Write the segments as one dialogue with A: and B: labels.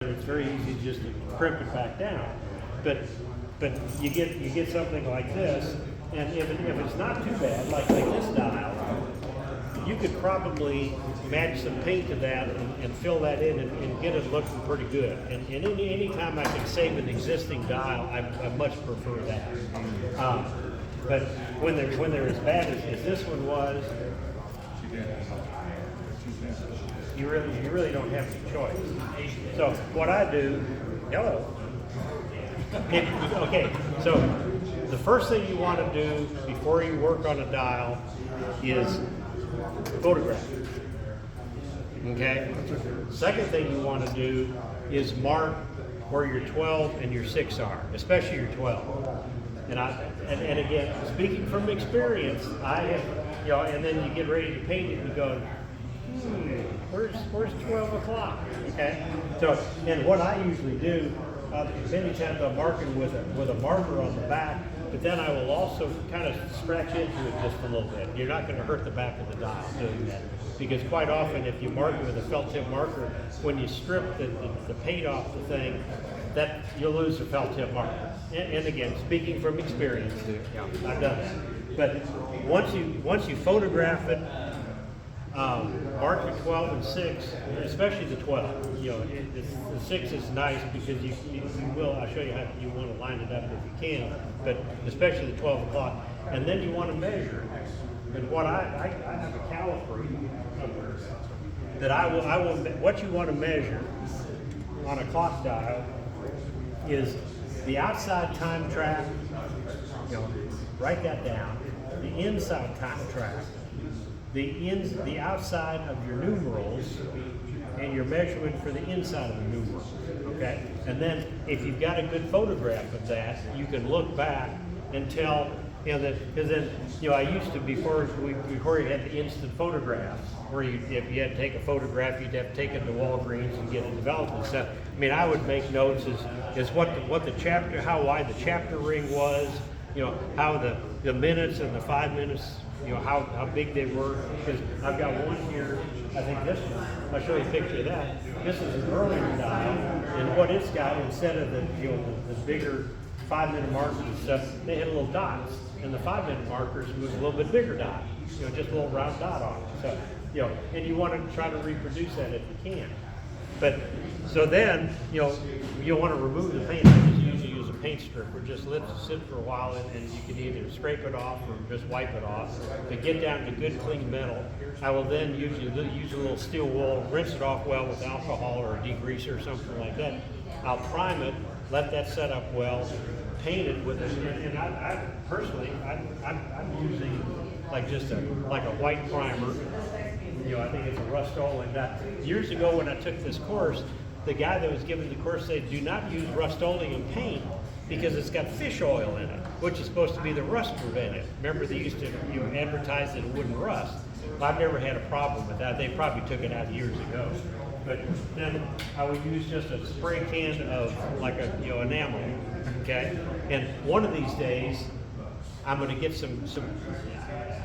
A: It's very easy just to crimp it back down. But you get something like this, and if it's not too bad, like this dial, you could probably match some paint to that and fill that in and get it looking pretty good. And any time I can save an existing dial, I much prefer that. But when they're as bad as this one was, you really don't have any choice. So what I do, hello. Okay, so the first thing you want to do before you work on a dial is photograph it. Okay? Second thing you want to do is mark where your 12 and your 6 are, especially your 12. And again, speaking from experience, I have, and then you get ready to paint it and you go, where's 12 o'clock? Okay? So, and what I usually do, many times I'm marking with a marker on the back, but then I will also kind of scratch into it just a little bit. You're not going to hurt the back of the dial doing that, because quite often if you mark it with a felt tip marker, when you strip the paint off the thing, that you'll lose the felt tip marker. And again, speaking from experience, I've done that. But once you photograph it, mark your 12 and 6, especially the 12. The 6 is nice because you will. I'll show you how you want to line it up if you can, but especially the 12 o'clock. And then you want to measure. And what I have a caliper that I will. What you want to measure on a clock dial is the outside time track. Write that down. The inside time track. The outside of your numerals and your measurement for the inside of the numerals, okay? And then if you've got a good photograph of that, you can look back and tell, because then, I used to, before you had the instant photographs, where if you had to take a photograph, you'd have to take it to Walgreens and get it developed and stuff. I mean, I would make notes as what the chapter, how wide the chapter ring was, how the minutes and the 5 minutes, how big they were. Because I've got one here, I think this one, I'll show you a picture of that. This is an earlier dial, and what it's got, instead of the bigger 5-minute markers and stuff, they had little dots. And the 5-minute markers was a little bit bigger dot, just a little round dot on it. So, and you want to try to reproduce that if you can. But, so then, you want to remove the paint. I just usually use a paint stripper. Just let it sit for a while, and you can either scrape it off or just wipe it off. To get down to good clean metal, I will then usually use a little steel wool, rinse it off well with alcohol or a degreaser or something like that. I'll prime it, let that set up well, paint it with it. And I personally, I'm using like just a white primer. I think it's a Rust-Oleum. Years ago when I took this course, the guy that was giving the course said, do not use Rust-Oleum paint because it's got fish oil in it, which is supposed to be the rust preventative. Remember, they used to advertise that it wouldn't rust. Well, I've never had a problem with that. They probably took it out years ago. But then I would use just a spray can of like enamel, okay? And one of these days, I'm going to get some.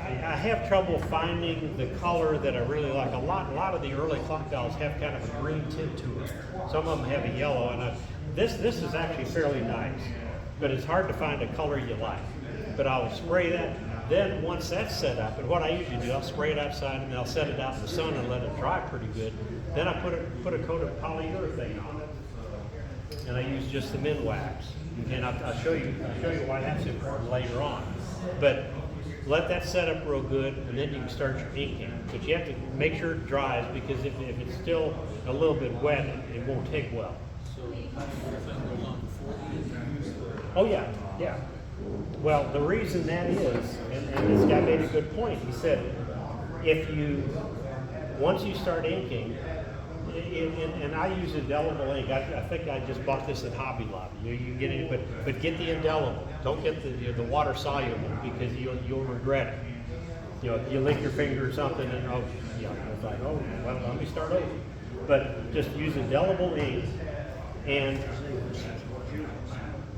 A: I have trouble finding the color that I really like. A lot of the early clock dials have kind of a green tint to them. Some of them have a yellow, and this is actually fairly nice, but it's hard to find a color you like. But I'll spray that. Then once that's set up, and what I usually do, I'll spray it outside and I'll set it out in the sun and let it dry pretty good. Then I put a coat of polyurethane on it, and I use just the Minwax. And I'll show you why that's important later on. But let that set up real good, and then you can start your inking. But you have to make sure it dries, because if it's still a little bit wet, it won't take well. Oh yeah. Well, the reason that is, and this guy made a good point. He said, once you start inking, and I use indelible ink. I think I just bought this at Hobby Lobby. You can get it, but get the indelible. Don't get the water soluble, because you'll regret it. You lick your finger or something, and it's like, well, let me start over. But just use indelible ink, and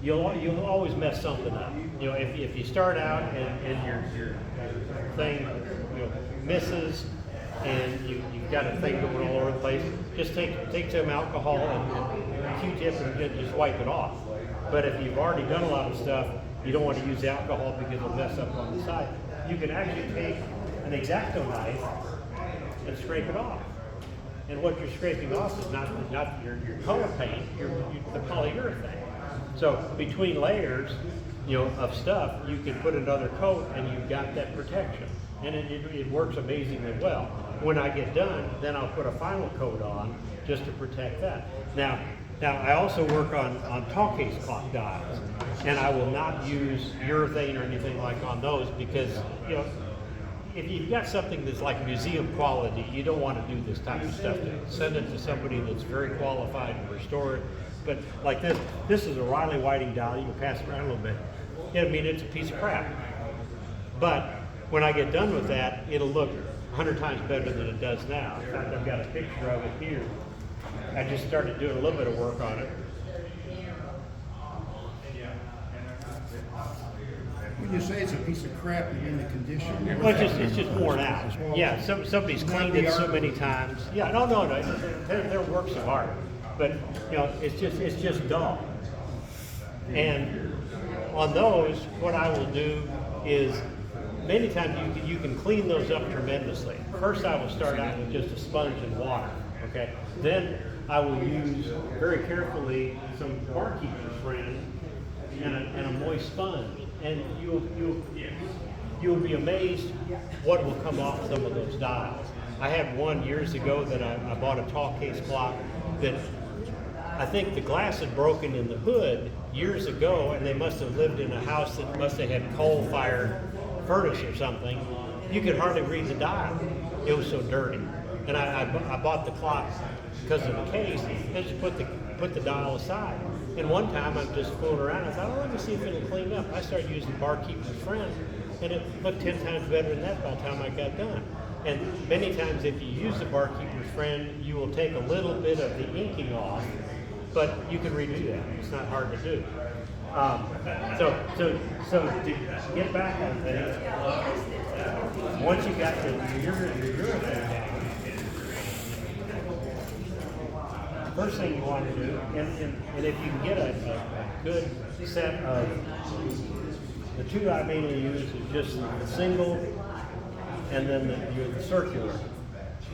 A: you'll always mess something up. If you start out and your thing misses, and you've got a thing going all over the place, just take some alcohol and Q-tip and just wipe it off. But if you've already done a lot of stuff, you don't want to use alcohol because it'll mess up on the side. You can actually take an X-Acto knife and scrape it off. And what you're scraping off is not your color paint, the polyurethane. So between layers, of stuff, you can put another coat and you've got that protection. And it works amazingly well. When I get done, then I'll put a final coat on just to protect that. Now I also work on tall case clock dials, and I will not use urethane or anything like on those because, if you've got something that's like museum quality, you don't want to do this type of stuff. Send it to somebody that's very qualified to restore it. But like this is a Riley Whiting dial. You can pass it around a little bit. It's a piece of crap. But when I get done with that, it'll look 100 times better than it does now. In fact, I've got a picture of it here. I just started doing a little bit of work on it.
B: When you say it's a piece of crap, you mean the condition?
A: Well, it's just worn out. Yeah, somebody's cleaned it so many times. Yeah, no. They're works of art, but it's just dull. And on those, what I will do is many times you can clean those up tremendously. First, I will start out with just a sponge and water. Okay, then I will use very carefully some barkeeper's friend and a moist sponge. And you'll be amazed what will come off some of those dials. I had one years ago that I bought a tall case clock that I think the glass had broken in the hood years ago, and they must have lived in a house that must have had coal-fired furnace or something. You could hardly read the dial. It was so dirty. And I bought the clock because of the case and just put the dial aside. And one time I'm just fooling around. I thought, let me see if it'll clean up. I started using Barkeeper's Friend, and it looked 10 times better than that by the time I got done. And many times if you use the Barkeeper's Friend, you will take a little bit of the inking off, but you can redo that. It's not hard to do. So to get back on things, once you got your urethane down, first thing you want to do, and if you can get a good set of, the two I mainly use is just the single and then the circular.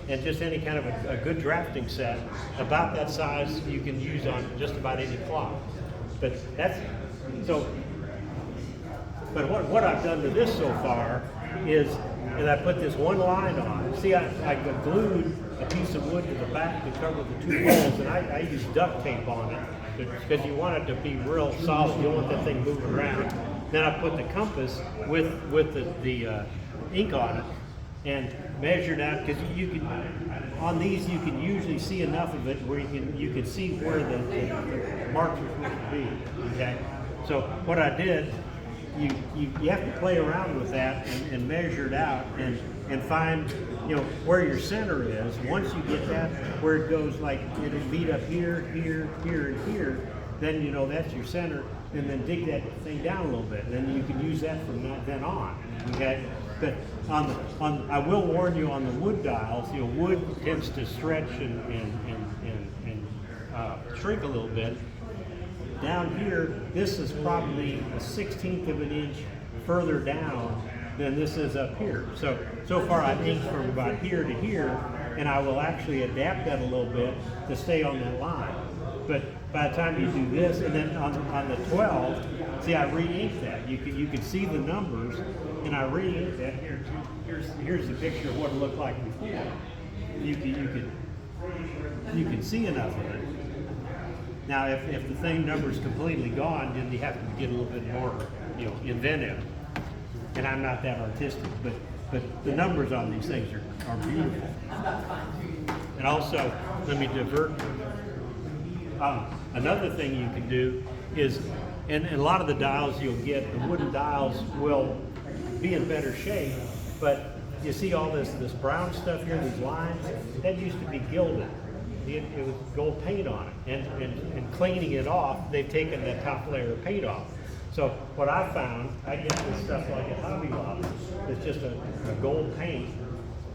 A: And just any kind of a good drafting set, about that size you can use on just about any clock. But what I've done to this so far is I put this one line on. See, I glued a piece of wood to the back to cover the two holes, and I use duct tape on it because you want it to be real solid. You don't want that thing moving around. Then I put the compass with the ink on it and measured out, because you can, on these you can usually see enough of it where you can see where the marks are supposed to be. Okay, so what I did, you have to play around with that and measure it out and find where your center is. Once you get that where it goes, like it'll meet up here, here, here, and here, then that's your center, and then dig that thing down a little bit, and then you can use that from then on. Okay, but I will warn you, on the wood dials, wood tends to stretch and shrink a little bit. Down here, this is probably a 1/16 of an inch further down than this is up here. So far I've inked from about here to here, and I will actually adapt that a little bit to stay on that line. But by the time you do this, and then on the 12, see, I re-inked that. You can see the numbers, and I re-inked that. Here's the picture of what it looked like before. You can see enough of it. Now, if the thing number's completely gone, then you have to get a little bit more, inventive. And I'm not that artistic, but the numbers on these things are beautiful. And also, let me divert. Another thing you can do is, and a lot of the dials you'll get, the wooden dials will be in better shape, but you see all this brown stuff here, these lines, that used to be gilded. It was gold paint on it, and cleaning it off, they've taken that top layer of paint off. So what I found, I get this stuff like at Hobby Lobby. It's just a gold paint,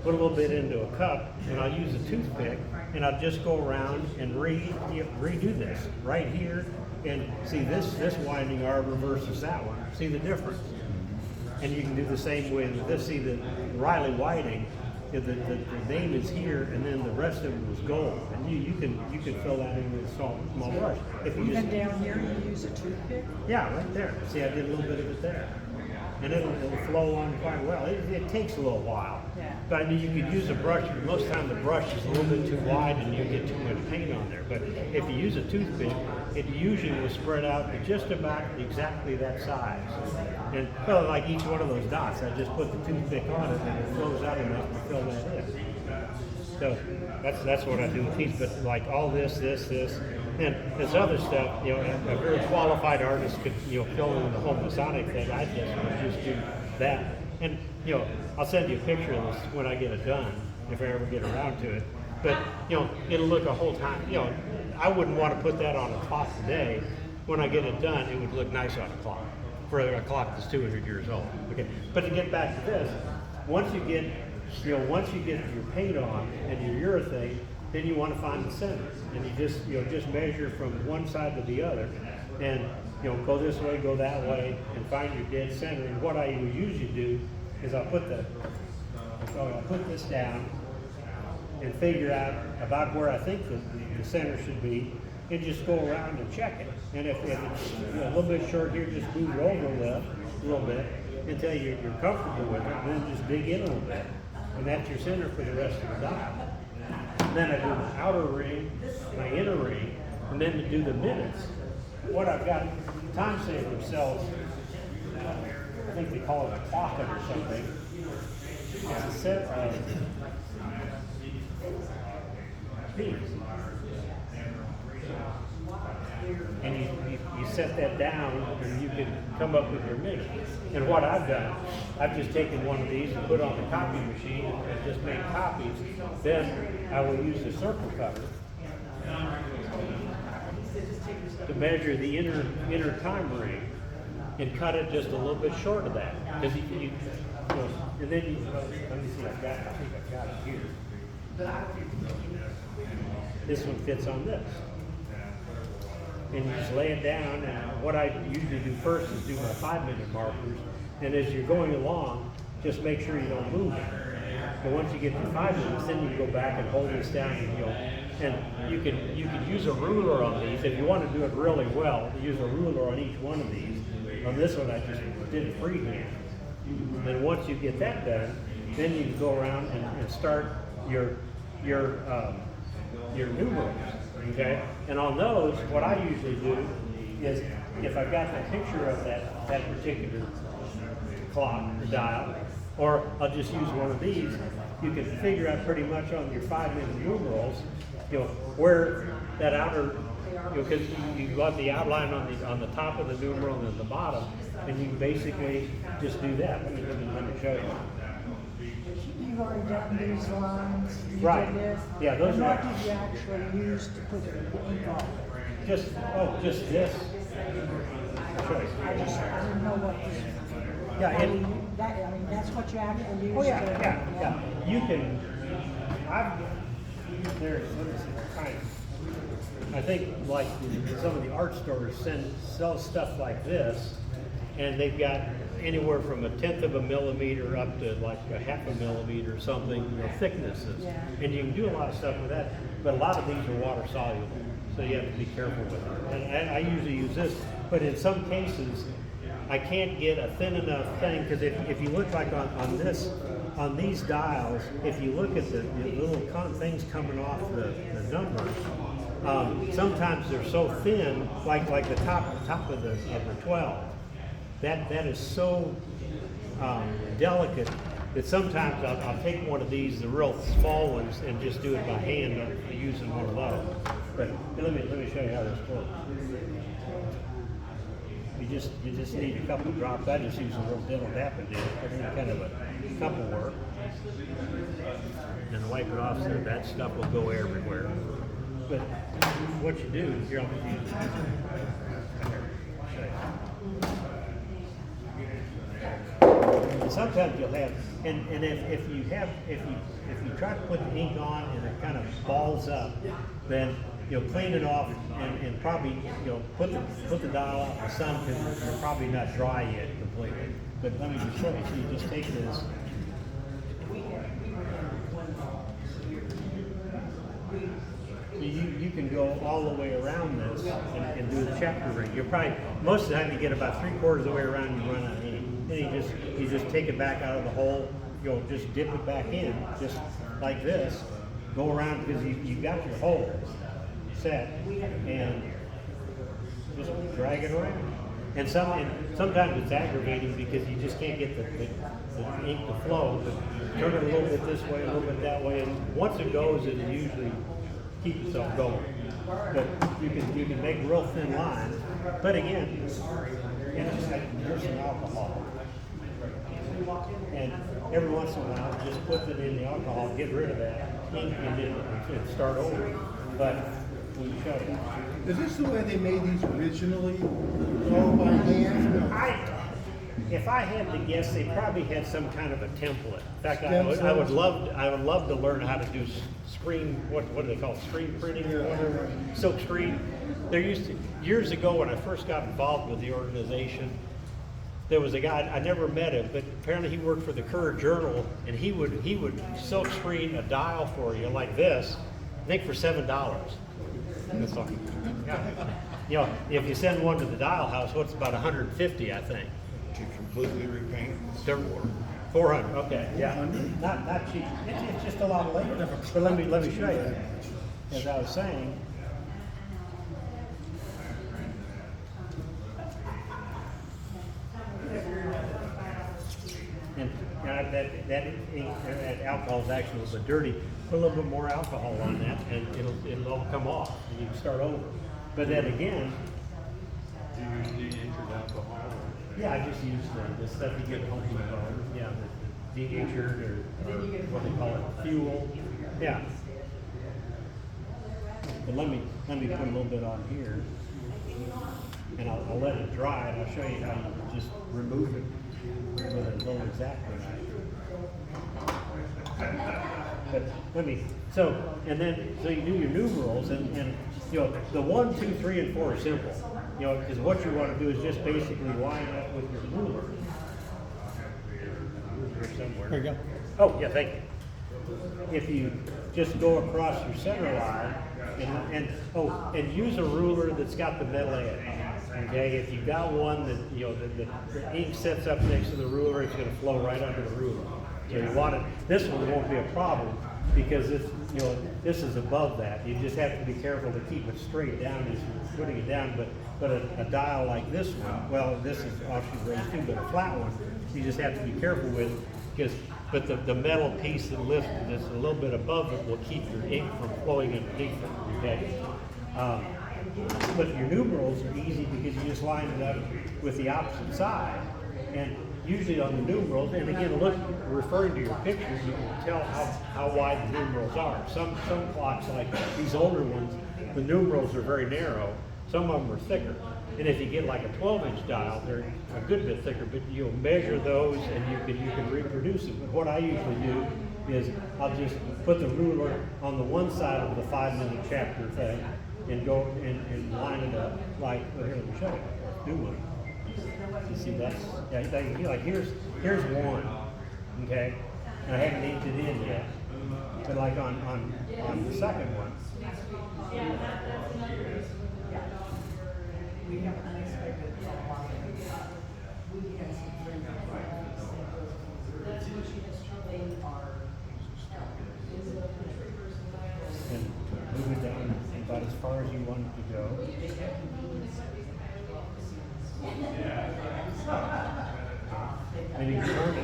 A: put a little bit into a cup, and I'll use a toothpick, and I'll just go around and redo this right here, and see this winding arbor versus that one. See the difference? And you can do the same with this. See the Riley Whiting, the name is here, and then the rest of it was gold. And you can fill that in with a small brush. If you
C: Even
A: just,
C: down here, you use a toothpick?
A: yeah, right there. See, I did a little bit of it there. And it'll flow on quite well. It takes a little while.
C: Yeah.
A: But I mean, you could use a brush. Most of the time the brush is a little bit too wide and you get too much paint on there. But if you use a toothpick, it usually will spread out to just about exactly that size. And well, like each one of those dots, I just put the toothpick on it and it flows out enough to fill that in. So that's what I do with these. But like all this, and this other stuff, you know, a very qualified artist could, you know, fill in the whole Masonic thing. I just do that. And, you know, I'll send you a picture of this when I get it done, if I ever get around to it. But, you know, it'll look a whole time, you know, I wouldn't want to put that on a clock today. When I get it done, it would look nice on a clock, for a clock that's 200 years old. Okay, but to get back to this, once you get your paint on and your urethane, then you want to find the center, and you just measure from one side to the other, and you know, go this way, go that way, and find your dead center. And what I will usually do is I'll put this down and figure out about where I think the center should be, and just go around and check it. And if it's a little bit short here, just move it over a little bit until you're comfortable with it, and then just dig in a little bit, and that's your center for the rest of the dial. Then I do the outer ring, my inner ring, and then to do the minutes. What I've got, Time Saver sells, I think they call it a clocket or something. It's a set of these. And you set that down, and you can come up with your minutes. And what I've done, I've just taken one of these and put it on the copy machine and just made copies. Then I will use the circle cutter to measure the inner time ring and cut it just a little bit short of that. Because you know, and then let me see, I think I've got it here. This one fits on this. And you just lay it down, and what I usually do first is do my 5-minute markers, and as you're going along, just make sure you don't move it. But once you get to 5 minutes, then you can go back and hold this down, and you can use a ruler on these. If you want to do it really well, use a ruler on each one of these. On this one, I just did it freehand. And then once you get that done, then you can go around and start your numerals. Okay, and on those, what I usually do is, if I've got the picture of that particular clock or dial, or I'll just use one of these, you can figure out pretty much on your 5-minute numerals, you know, where that outer, you know, because you got the outline on the top of the numeral and then the bottom, and you basically just do that. Let me show you.
C: You've already done these lines, you
A: Right.
C: did this.
A: Yeah, those
C: and
A: are-
C: what did you actually use to put the ink on?
A: Just this. I'll show you.
C: I didn't know what this.
A: Yeah,
C: I
A: and-
C: mean, that's what you actually use.
A: Oh, yeah,
C: to-
A: yeah. You can, let me see, kind of. I think like some of the art stores sell stuff like this, and they've got anywhere from 1/10 of a millimeter up to like 1/2 millimeter or something, you know, thicknesses.
C: Yeah.
A: And you can do a lot of stuff with that, but a lot of these are water soluble, so you have to be careful with it. And I usually use this, but in some cases, I can't get a thin enough thing, because if you look like on these dials, if you look at the little things coming off the numbers, sometimes they're so thin, like the top of the 12. That is so delicate that sometimes I'll take one of these, the real small ones, and just do it by hand using one of those. But let me show you how this works. You just need a couple drops. I just use a little dental dap and do it, kind of a couple work, and wipe it off so that stuff will go everywhere. But what you do, here I'm going to use And sometimes you'll have, and if you try to put the ink on and it kind of balls up, then you'll clean it off and probably, put the dial out in the sun because you're probably not dry yet completely. But let me just show you. So you just take this. You can go all the way around this and do the chapter ring. You're probably, most of the time you get about 3/4 of the way around and you run out of ink. Then you just take it back out of the hole, just dip it back in, just like this, go around because you've got your hole set, and just drag it around. And sometimes it's aggravating because you just can't get the ink to flow, but turn it a little bit this way, a little bit that way, and once it goes, it'll usually keep itself going. But you can make real thin lines. But again, here's some alcohol. And every once in a while, just put it in the alcohol, get rid of that ink, and then start over. But we show you.
B: Is this the way they made these originally? All by hand?
A: If I had to guess, they probably had some kind of a template. In fact, I would love to learn how to do screen. What do they call it? Screen printing or whatever. Silk screen. There used to, years ago when I first got involved with the organization, there was a guy, I never met him, but apparently he worked for the Courier Journal, and he would silk screen a dial for you like this, I think for $7. That's all. Yeah. If you send one to the dial house, what's about 150, I think.
D: To completely repaint.
A: 400. Okay, yeah, not cheap. It's just a lot of labor. But let me show you. As I was saying, and that alcohol is actually a little bit dirty. Put a little bit more alcohol on that, and it'll all come off, and you can start over. But then again,
E: Do you use denatured alcohol?
A: yeah, I just use the stuff you get at Home Depot. Yeah, the denatured or what they call it, fuel. Yeah. But let me put a little bit on here, and I'll let it dry, and I'll show you how you just remove it with a little X-Acto knife. But so you do your numerals, and the 1, 2, 3, and 4 are simple. Because what you want to do is just basically line up with your ruler. Here somewhere.
B: There you go.
A: Oh, yeah, thank you. If you just go across your center line, and use a ruler that's got the metal edge. Okay, if you've got one that the ink sets up next to the ruler, it's going to flow right under the ruler. So you want it. This one won't be a problem because this is above that. You just have to be careful to keep it straight down as you're putting it down. But a dial like this one, well, this is offshoot raised too, but a flat one, you just have to be careful with but the metal piece that lifts that's a little bit above it will keep your ink from flowing underneath it. Okay. But your numerals are easy because you just line it up with the opposite side. And usually on the numerals, and again, referring to your picture, you can tell how wide the numerals are. Some clocks, like these older ones, the numerals are very narrow. Some of them are thicker. And if you get like a 12-inch dial, they're a good bit thicker, but you'll measure those and you can reproduce it. But what I usually do is I'll just put the ruler on the one side of the 5-minute chapter thing and go and line it up like, well, here, let me show you. Do one. You see that's, like here's one, okay? And I haven't inked it in yet. But like on the second one, and move it down about as far as you want it to go. And you turn it.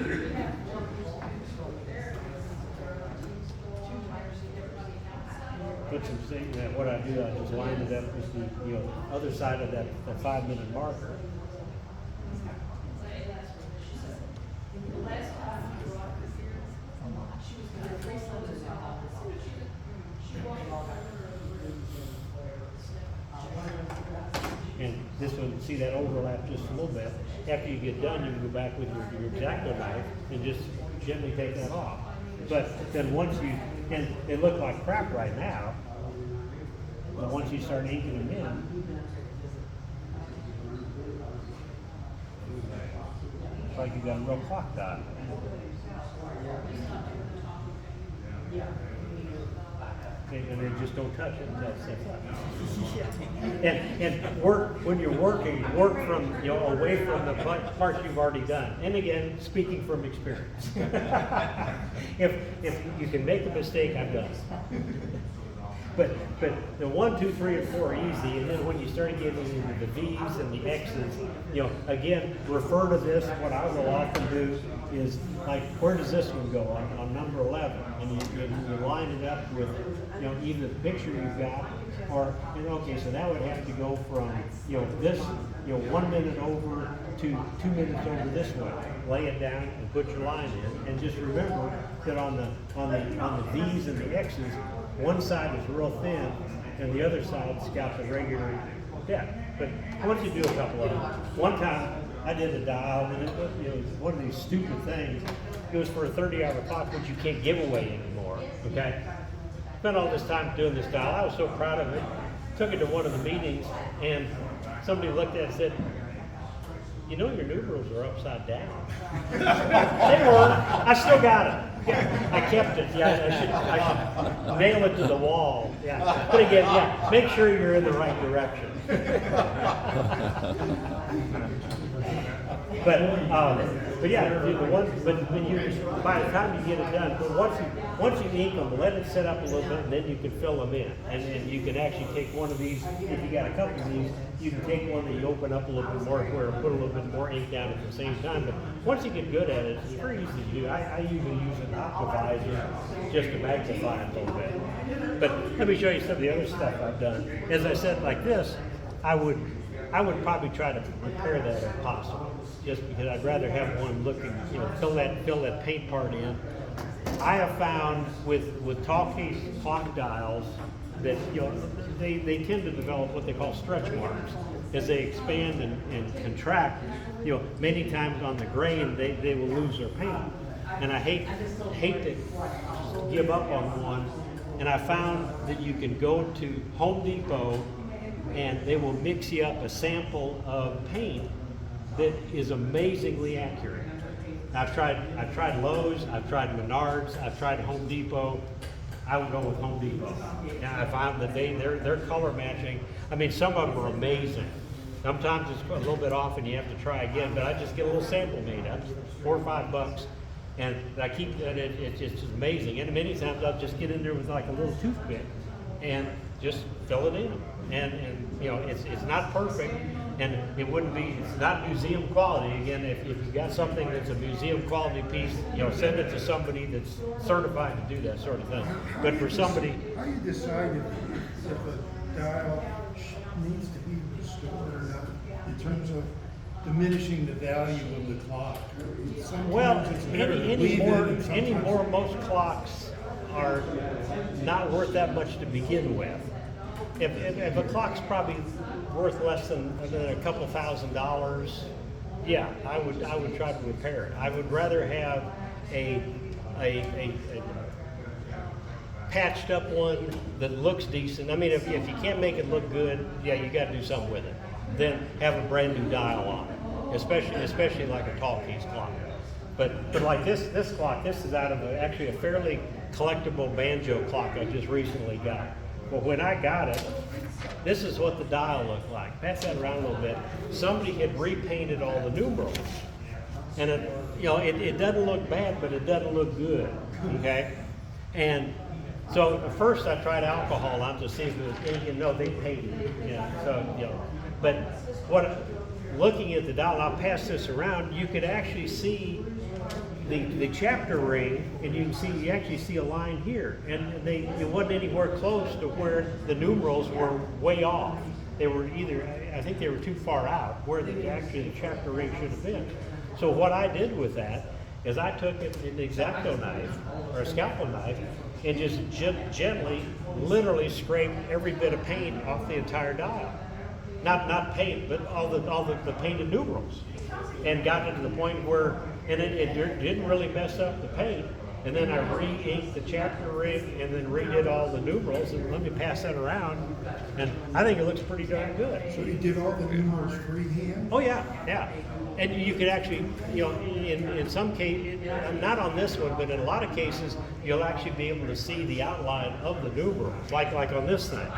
A: Put some things that what I do, I just line it up with the other side of that 5-minute marker. and this one, see that overlap just a little bit. After you get done, you can go back with your X-Acto knife and just gently take that off. But then once you, and they look like crap right now, but once you start inking them in, it's like you got a real clock dot. And then just don't touch it until it sets up. And work, when you're working, work from, away from the parts you've already done. And again, speaking from experience. If you can make a mistake, I've done it. But the 1, 2, 3, and 4 are easy, and then when you start getting into the V's and the X's, again, refer to this. What I will often do is, like, where does this one go on number 11? And you line it up with, either the picture you've got, or, okay, so that would have to go from, this, 1 minute over to 2 minutes over this way. Lay it down and put your line in, and just remember that on the V's and the X's, one side is real thin, and the other side's got the regular depth. But once you do a couple of them, one time I did a dial, and it was one of these stupid things. It was for a 30-hour clock, which you can't give away anymore. Okay, spent all this time doing this dial. I was so proud of it. Took it to one of the meetings, and somebody looked at it and said, your numerals are upside down. They were. I still got it. Yeah, I kept it. Yeah, I should nail it to the wall. Yeah, but again, make sure you're in the right direction. But yeah, the one. But when by the time you get it done, but once you ink them, let it set up a little bit, and then you can fill them in, and you can actually take one of these. If you got a couple of these, you can take one that you open up a little bit more, where put a little bit more ink down at the same time. But once you get good at it, it's very easy to do. I usually use an optimizer just to magnify it a little bit. But let me show you some of the other stuff I've done. As I said, like this, I would probably try to repair that if possible, just because I'd rather have one looking, fill that paint part in. I have found with tall case clock dials that they tend to develop what they call stretch marks as they expand and contract. Many times on the grain they will lose their paint, and I hate to give up on one. And I found that you can go to Home Depot, and they will mix you up a sample of paint that is amazingly accurate. I've tried Lowe's, I've tried Menards, I've tried Home Depot. I would go with Home Depot. And I found that they're color matching. I mean, some of them are amazing. Sometimes it's a little bit off and you have to try again, but I just get a little sample made up, $4 or $5. And I keep that, it's just amazing. And many times I'll just get in there with like a little toothpick and just fill it in. And it's not perfect, and it's not museum quality. Again, if you've got something that's a museum quality piece, send it to somebody that's certified to do that sort of thing. But for somebody,
B: How do you decide if a dial needs to be restored or not in terms of diminishing the value of the clock? Sometimes it's better to leave it, and sometimes
A: most clocks are not worth that much to begin with. If a clock's probably worth less than a couple $1,000, yeah, I would try to repair it. I would rather have a patched up one that looks decent. I mean, if you can't make it look good, yeah, you got to do something with it. Then have a brand new dial on it, especially like a tall case clock. But like this clock, this is out of actually a fairly collectible banjo clock I just recently got. But when I got it, this is what the dial looked like. Pass that around a little bit. Somebody had repainted all the numerals. And it doesn't look bad, but it doesn't look good, okay? And so at first I tried alcohol on to see if it was, they painted it, but looking at the dial, I'll pass this around, you could actually see the chapter ring, and you actually see a line here, and it wasn't anywhere close to where the numerals were way off. They were I think they were too far out where the chapter ring should have been. So what I did with that is I took an X-Acto knife or a scalpel knife and just gently, literally scraped every bit of paint off the entire dial. not paint, but all the painted numerals, and got it to the point where, and it didn't really mess up the paint. And then I re-inked the chapter ring and then redid all the numerals and let me pass that around. And I think it looks pretty darn good.
B: So you did all the numerals freehand?
A: Oh yeah, yeah. And you could actually, in some case, not on this one, but in a lot of cases, you'll actually be able to see the outline of the numerals, like on this thing.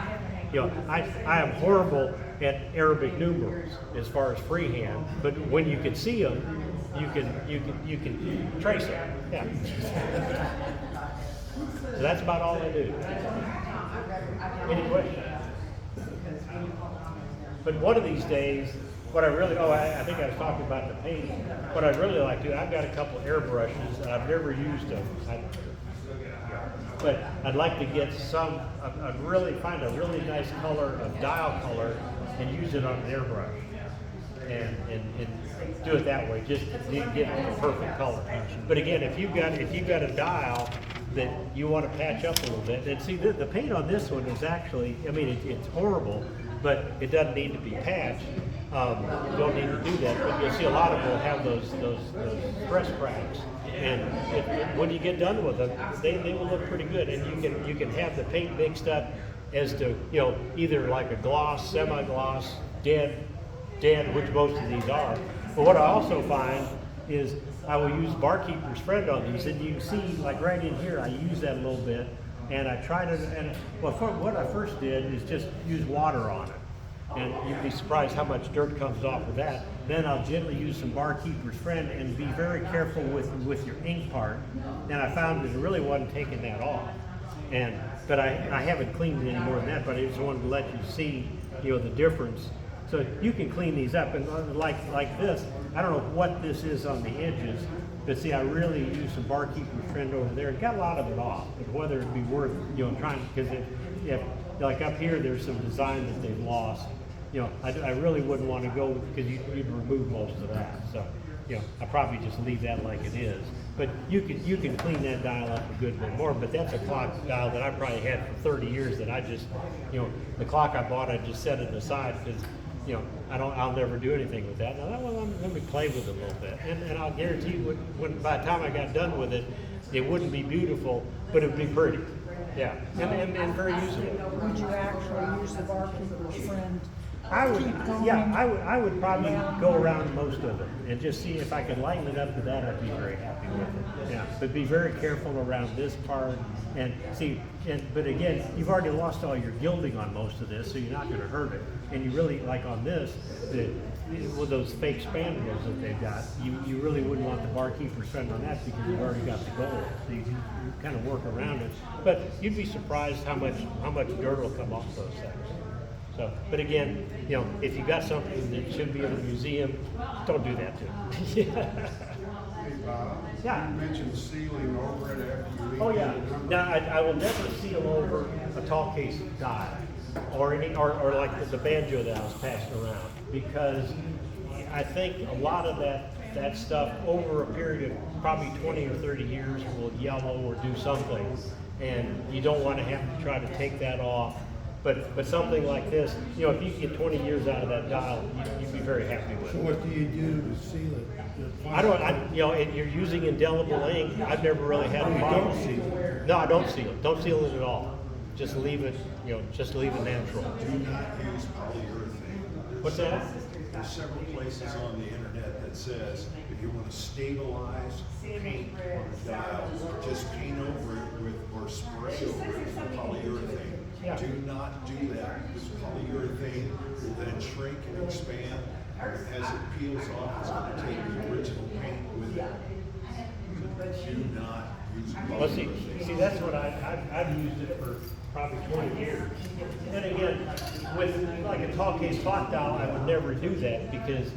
A: I am horrible at Arabic numerals as far as freehand, but when you can see them, you can trace them. Yeah. So that's about all I do. Any questions? But one of these days, what I really, I think I was talking about the paint. What I'd really like to do, I've got a couple airbrushes and I've never used them. But I'd like to get I'd really find a really nice color, a dial color, and use it on an airbrush. And do it that way, just to get the perfect color. But again, if you've got a dial that you want to patch up a little bit, and see the paint on this one is actually, I mean, it's horrible, but it doesn't need to be patched. You don't need to do that, but you'll see a lot of them will have those press cracks, and when you get done with them, they will look pretty good, and you can have the paint mixed up as to either like a gloss, semi-gloss, dead, which most of these are. But what I also find is I will use Barkeeper's Friend on these, and you can see like right in here, I use that a little bit, and I tried it, and what I first did is just use water on it. And you'd be surprised how much dirt comes off of that. Then I'll gently use some Barkeeper's Friend and be very careful with your ink part. And I found that it really wasn't taking that off. But I haven't cleaned it any more than that, but I just wanted to let you see, the difference. So you can clean these up, and like this, I don't know what this is on the edges, but see, I really used some Barkeeper's Friend over there. It got a lot of it off, but whether it'd be worth, trying, because if like up here, there's some design that they've lost. I really wouldn't want to go because you'd remove most of that. So, I probably just leave that like it is. But you can clean that dial up a good bit more. But that's a clock dial that I probably had for 30 years that I just, the clock I bought, I just set it aside because, I'll never do anything with that. Now that one, let me play with it a little bit, and I'll guarantee you, when by the time I got done with it, it wouldn't be beautiful, but it'd be pretty. Yeah, and very usable.
C: Would you actually use the Barkeeper's Friend?
A: I would,
C: Keep going
A: I would probably
C: around.
A: go around most of it and just see if I could lighten it up to that. I'd be very happy with it. Yeah, but be very careful around this part and see. But again, you've already lost all your gilding on most of this, so you're not going to hurt it. And you really like on this, with those fake spandrels that they've got, you really wouldn't want the Barkeeper's Friend on that because you've already got the gold. So you kind of work around it. But you'd be surprised how much dirt will come off those things. So, but again, if you got something that should be in a museum, don't do that to it.
D: Hey, Bob.
A: Yeah.
D: You mentioned sealing over it after you leave.
A: Oh yeah. Now I will never seal over a tall case dial or like the banjo that I was passing around, because I think a lot of that stuff over a period of probably 20 or 30 years will yellow or do something, and you don't want to have to try to take that off. But something like this, if you can get 20 years out of that dial, you'd be very happy with
B: So
A: it.
B: what do you do to seal it?
A: You're using indelible ink. I've never really had a
B: You
A: problem.
B: don't seal it?
A: No, I don't seal it. Don't seal it at all. Just leave it, just leave it natural.
F: Do not use polyurethane.
A: What's that?
F: There's several places on the internet that says if you want to stabilize paint on a dial, just paint over it with or spray over it with polyurethane.
A: Yeah.
F: Do not do that, because polyurethane will then shrink and expand. As it peels off, it's going to take the original paint with it. So do not use
A: Well, see,
F: polyurethane.
A: that's what I've used it for probably 20 years. And again, with like a tall case clock dial, I would never do that because,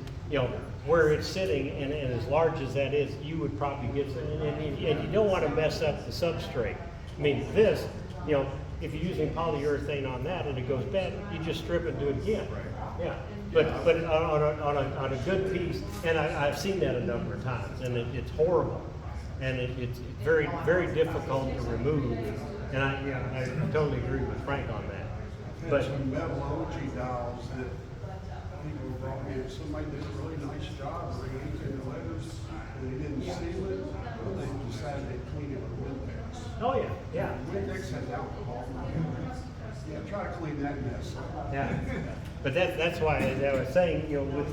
A: where it's sitting and as large as that is, you would probably get, and you don't want to mess up the substrate. I mean, this, if you're using polyurethane on that and it goes bad, you just strip it and do it again. Yeah. But on a good piece, and I've seen that a number of times, and it's horrible, and it's very, very difficult to remove. And I totally agree with Frank on that.
D: Had
A: But
D: some metal OG dials that if somebody did a really nice job re-inking the letters and they didn't seal it, or they decided they'd clean it with Windex.
A: Oh, yeah, yeah.
D: Windex has alcohol. Yeah, try to clean that mess up.
A: Yeah, but that's why, as I was saying, you know,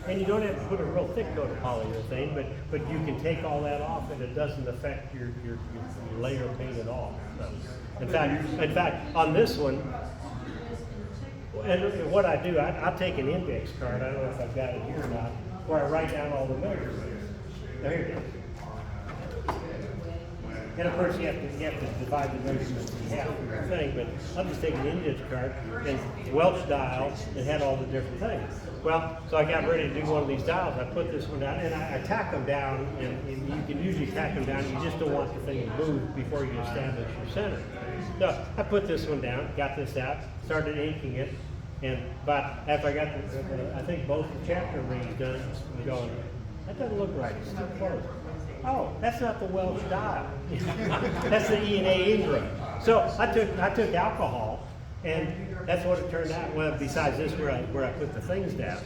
A: and you don't have to put a real thick coat of polyurethane, but you can take all that off and it doesn't affect your layer of paint at all. So, in fact, on this one, and what I do, I take an index card, I don't know if I've got it here or not, where I write down all the measurements. Now, here it is. And of course, you have to divide the measurements in half for your thing, but I'm just taking an index card and Welch dial that had all the different things. Well, so I got ready to do one of these dials. I put this one down and I tack them down, and you can usually tack them down. You just don't want the thing to move before you establish your center. So I put this one down, got this out, started inking it, and after I got I think both the chapter rings done, I'm going, that doesn't look right. It's too close. Oh, that's not the Welch dial. That's the E&A Ingram. So I took alcohol, and that's what it turned out. Well, besides this, where I put the things down,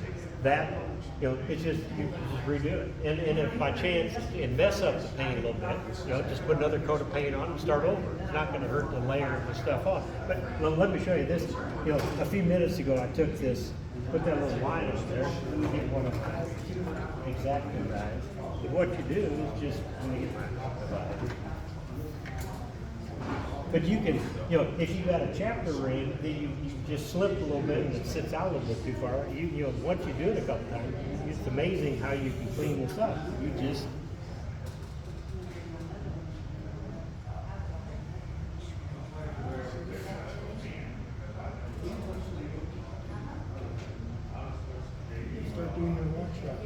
A: that, you know, it's just, you just redo it. And if by chance it mess up the paint a little bit, you know, just put another coat of paint on and start over. It's not going to hurt the layer of the stuff off. But well, let me show you this. You know, a few minutes ago I took this, put that little line on there. Let me get one of my X-Acto guys. And what you do is just, let me get my divider. But you can, you know, if you got a chapter ring, then you just slip a little bit and it sits out a little bit too far. You know, once you do it a couple times, it's amazing how you can clean this up. You just.
B: Start doing your workshop.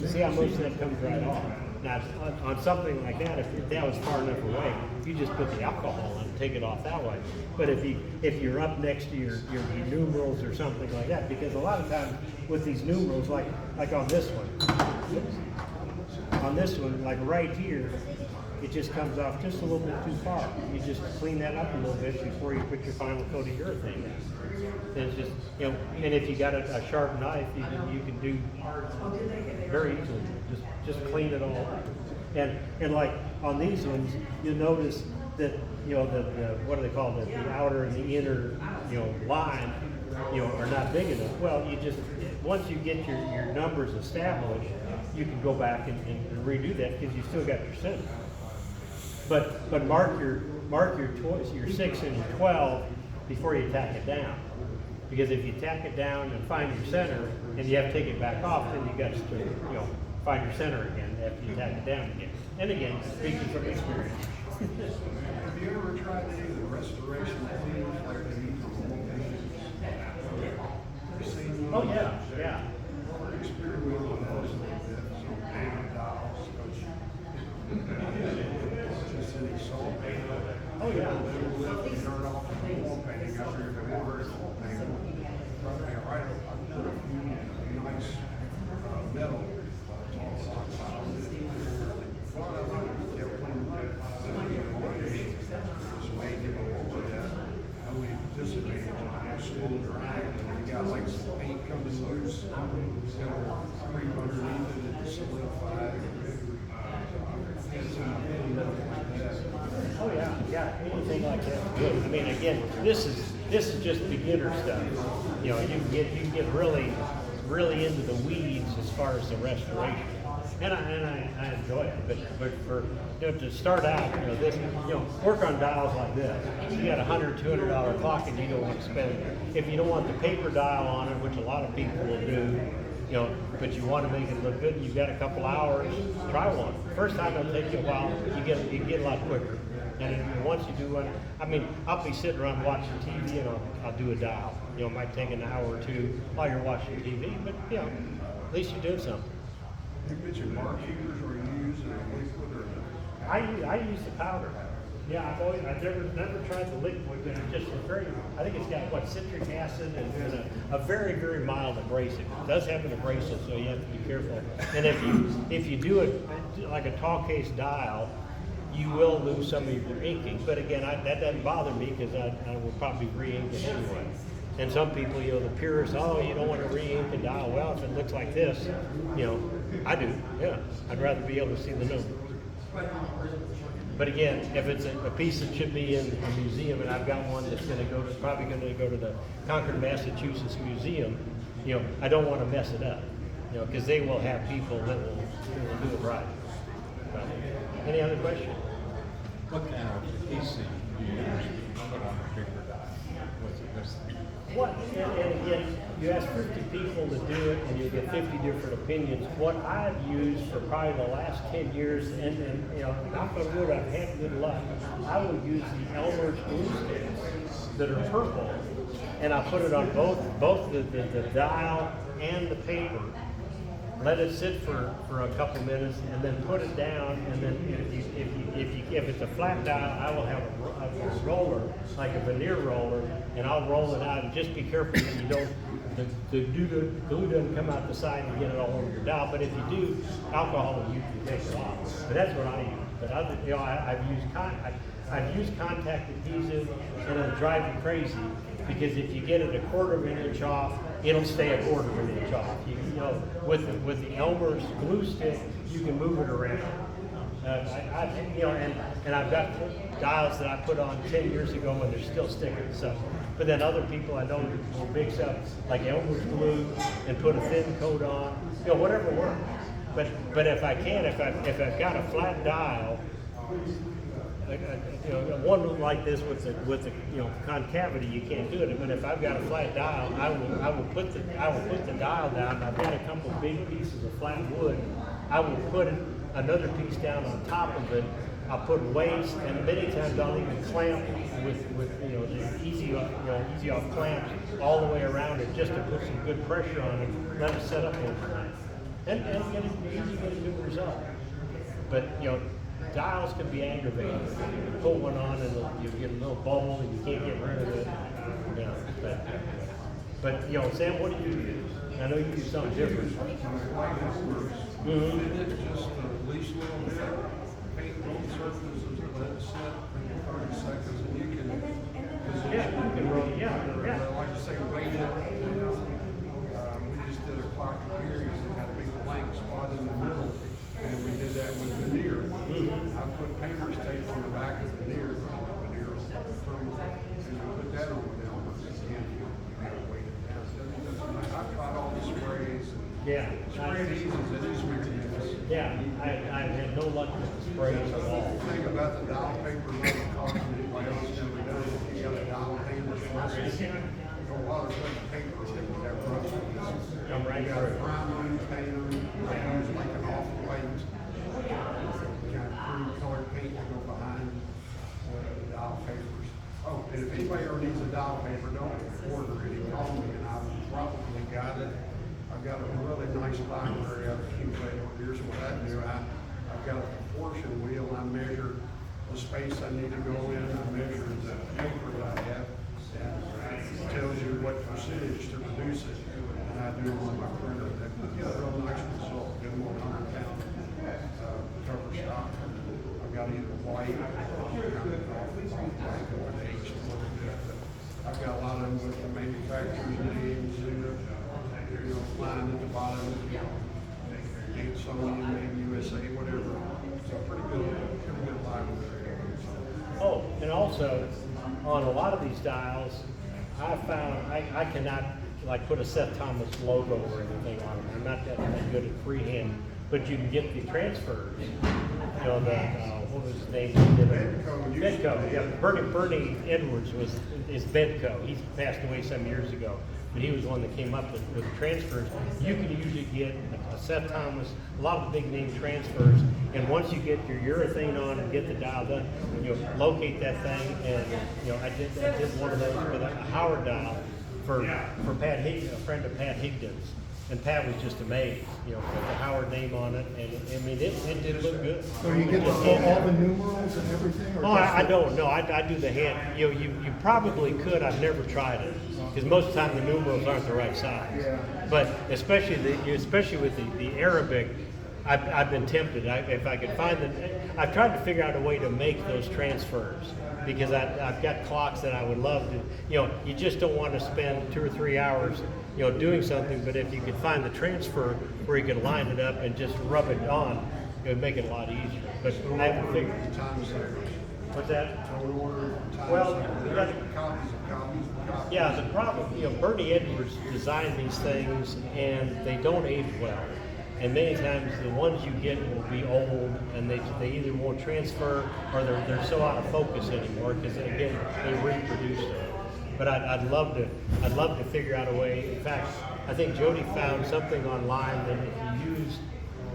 A: See how most of that comes right off. Now, on something like that, if that was far enough away, you just put the alcohol on and take it off that way. But if you're up next to your numerals or something like that, because a lot of times with these numerals, like on this one, like right here, it just comes off just a little bit too far. You just clean that up a little bit before you put your final coat of urethane in. And it's just, you know, and if you got a sharp knife, you can do very easily. Just clean it all up. And like on these ones, you'll notice that, you know, the what do they call it? The outer and the inner, you know, line, you know, are not big enough. Well, you just, once you get your numbers established, you can go back and redo that because you still got your center. But mark your 6 and your 12 before you tack it down. Because if you tack it down and find your center and you have to take it back off, then you got to, you know, find your center again after you tack it down again. And again, speaking from experience.
D: Have you ever tried any of the restoration cleaners like they use on home paintings?
A: Oh yeah, yeah.
D: Experiment with those a little bit, some painted dials, just any salt paint.
A: Oh yeah.
D: Turn off the wall painting after you've been over it all painted. Right, I put a few nice metal. You got like some paint coming loose, creep underneath it and solidify it.
A: Oh yeah, anything like that. Good. I mean, again, this is just beginner stuff. You know, you can get really into the weeds as far as the restoration, and I enjoy it. But for, you know, to start out, you know, this, you know, work on dials like this. You got $100, $200 clock, and you don't want to spend. If you don't want the paper dial on it, which a lot of people will do, you know, but you want to make it look good, and you've got a couple hours, try one. First time it'll take you a while, you get a lot quicker. And once you do one, I mean, I'll be sitting around watching TV and I'll do a dial. You know, it might take an hour or two while you're watching TV, but you know, at least you're doing something.
D: You put your mark keepers or you use a liquid or
A: I use the powder. Yeah, I've never tried the liquid, but it's just I think it's got what, citric acid and a very, very mild abrasive. It does have an abrasive, so you have to be careful. And if you do it like a tall case dial, you will lose some of your inking. But again, that doesn't bother me because I will probably re-ink it anyway. And some people, you know, the purists, oh, you don't want to re-ink a dial. Well, if it looks like this, you know, I do, yeah. I'd rather be able to see the number. But again, if it's a piece that should be in a museum, and I've got one that's probably going to go to the Concord, Massachusetts Museum, you know, I don't want to mess it up, you know, because they will have people that will do it right. Any other questions?
E: What kind of piecing do you use to put on a bigger die? What's it best thing?
A: What, and again, you ask 50 people to do it and you get 50 different opinions. What I've used for probably the last 10 years, and you know, knock on wood, I've had good luck. I will use the Elmer's glue sticks that are purple, and I put it on both the dial and the paper. Let it sit for a couple minutes, and then put it down. And then if it's a flat dial, I will have a roller, like a veneer roller, and I'll roll it out. And just be careful that you don't the glue doesn't come out the side and get it all over your dial. But if you do, alcohol you can take it off. But that's what I use. But other, you know, I've used contact adhesive, and it'll drive you crazy because if you get it a quarter of an inch off, it'll stay a quarter of an inch off. You know, with the Elmer's glue stick, you can move it around. You know, and I've got dials that I put on 10 years ago and they're still sticking. So, but then other people I know will mix up like Elmer's glue and put a thin coat on. You know, whatever works. But if I can, if I've got a flat dial, you know, one like this with the you know concavity, you can't do it. But if I've got a flat dial, I will put the dial down. I've got a couple big pieces of flat wood. I will put another piece down on top of it. I'll put weights, and many times I'll even clamp with you know the easy off clamps all the way around it just to put some good pressure on it. Let it set up overnight, and usually get a good result. But you know. Dials can be aggravating. You pull one on and you get a little bubble and you can't get rid of it. You know, but you know, Sam, what do you use? I know you use something different.
D: Mm-hmm. It's just the least little bit, paint both surfaces, let it set for 30 seconds, and you can position.
A: Yeah, you can roll. Yeah.
D: Like you say, weight it. We just did a clock of periods and had a big blank spot in the middle. And we did that with veneer. I put painter's tape on the back of the veneer, and you put that on the Elmer's. Again, you gotta weight it down. I've tried all the sprays.
A: Yeah.
D: Spray adhesives, it is weird.
A: Yeah, I've had no luck with the sprays at all.
D: The thing about the dial paper, not costing anybody else never done it. You got a dial paper, for a while there's like paper sticking there,
A: Come right
D: you got a
A: through.
D: prime painter, I use like an off-white, kind of cream colored paint to go behind the dial papers. Oh, and if anybody ever needs a dial paper, don't order it, call me and I've probably got it. I've got a really nice library I've accumulated over years. What I do, I've got a proportion wheel, I measure the space I need to go in, I measure the paper that I have, and it tells you what percentage to reduce it. And I do it on my printer. I've got a real nice result. Get them on 100-pound cover stock. I've got either white or aged a little bit. But I've got a lot of them with the manufacturer's names and you know, line at the bottom. Amazonian, maybe USA, whatever. So pretty good library.
A: Oh, and also on a lot of these dials, I found I cannot like put a Seth Thomas logo or anything on them. I'm not that good at freehand, but you can get the transfers. You know, what was his name? Bedco. Yeah, Bernie Edwards is Bedco. He's passed away some years ago, but he was the one that came up with transfers. You can usually get a Seth Thomas, a lot of the big name transfers, and once you get your urethane on and get the dial done, you know, locate that thing. And you know, I did one of those with a Howard dial for Pat Higdon, a friend of Pat Higdon's, and Pat was just amazed. You know, put the Howard name on it, and I mean, it did look good.
B: So you get all the numerals and everything? Or
A: Oh,
B: just
A: I
B: the-
A: don't know. I do the hand. You know, you probably could. I've never tried it because most of the time the numerals aren't the right size.
B: Yeah.
A: But especially with the Arabic, I've been tempted. If I could find I've tried to figure out a way to make those transfers because I've got clocks that I would love to, you just don't want to spend 2 or 3 hours, doing something, but if you could find the transfer where you could line it up and just rub it on, it would make it a lot easier. But I haven't figured.
D: Time savers.
A: What's that?
D: Don't order time
A: Well,
D: savers.
A: you
D: There's
A: got-
D: copies of copies of copies.
A: Yeah, the problem, Bernie Edwards designed these things and they don't age well. And many times the ones you get will be old and they either won't transfer or they're so out of focus anymore because again, they reproduce them. But I'd love to figure out a way. In fact, I think Jody found something online that if you use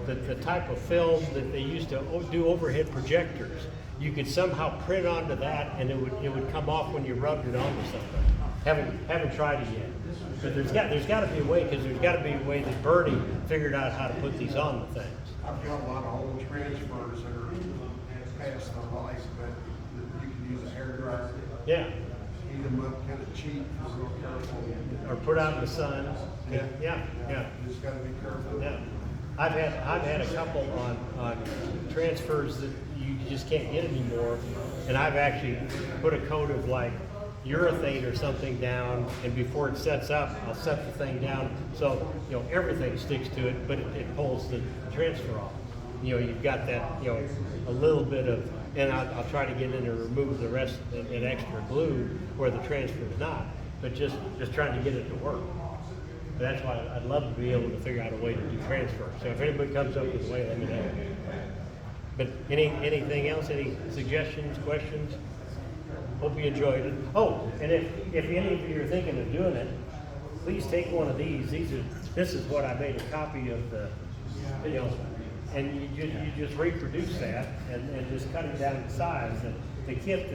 A: the type of film that they used to do overhead projectors, you could somehow print onto that and it would come off when you rubbed it onto something. Haven't tried it yet. But there's got to be a way, because there's got to be a way that Bernie figured out how to put these on the things.
D: I've got a lot of old transfers that are past their life, but you can use a hair dryer,
A: Yeah,
D: heat them up kind of cheap, real careful.
A: or put out in the sun.
D: Yeah.
A: Yeah.
D: Just gotta be careful.
A: Yeah. I've had a couple on transfers that you just can't get anymore, and I've actually put a coat of like urethane or something down, and before it sets up, I'll set the thing down so everything sticks to it, but it pulls the transfer off. You've got that a little bit of, and I'll try to get in and remove the rest and extra glue where the transfer is not, but just trying to get it to work. That's why I'd love to be able to figure out a way to do transfer. So if anybody comes up with a way, let me know. But anything else? Any suggestions, questions? Hope you enjoyed it. Oh, and if any of you are thinking of doing it, please take one of these. This is what I made a copy of the, and you just reproduce that and just cut it down in size. And the kit